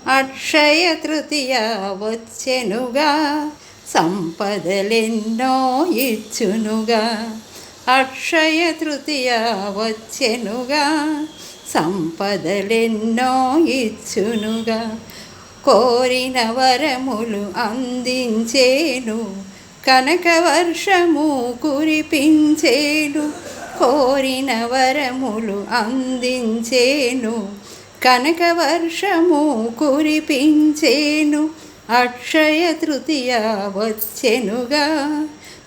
అక్షయ తృతీయ వచ్చెనుగా, సంపదలెన్నో ఇచ్చునుగా. అక్షయ తృతీయ వచ్చెనుగా, సంపదలెన్నో ఇచ్చునుగా. కోరిన వరములు అందించేను, కనకవర్షము కురిపించేను. కోరిన వరములు అందించేను, కనకవర్షము కురిపించేను. అక్షయ తృతీయ వచ్చెనుగా,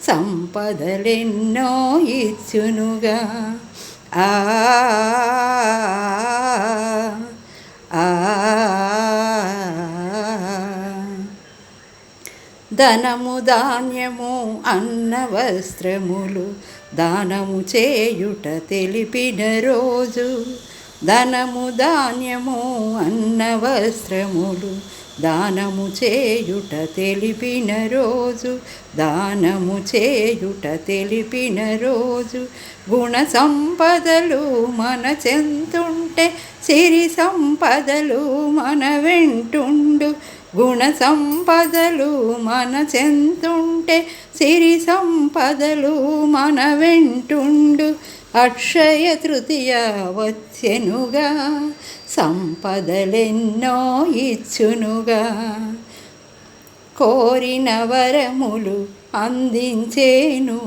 సంపదలెన్నో ఇచ్చునుగా. ఆ ధనము ధాన్యము అన్న వస్త్రములు దానము చేయుట తెలిపిన రోజు. ధనము ధాన్యము అన్న వస్త్రములు దానము చేయుట తెలిపిన రోజు. దానము చేయుట తెలిపిన రోజు. గుణ సంపదలు మన చెంతుంటే సిరి సంపదలు మన వెంటుండు. గుణ సంపదలు మన చెంతుంటే సిరి సంపదలు మన వెంటుండు. అక్షయ తృతీయ వచ్చెనుగా, సంపదలెన్నో ఇచ్చునుగా. కోరిన వరములు అందించేను,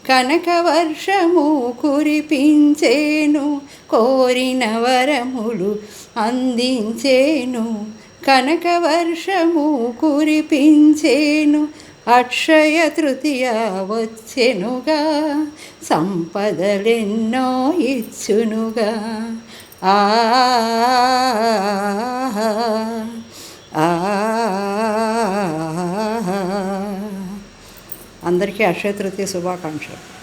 కనకవర్షము కురిపించేను. కోరిన వరములు అందించేను, కనకవర్షము కురిపించేను. అక్షయ తృతీయ వచ్చెనుగా, సంపదలెన్నో ఇచ్చునుగా. ఆ అందరికీ అక్షయ తృతీయ శుభాకాంక్షలు.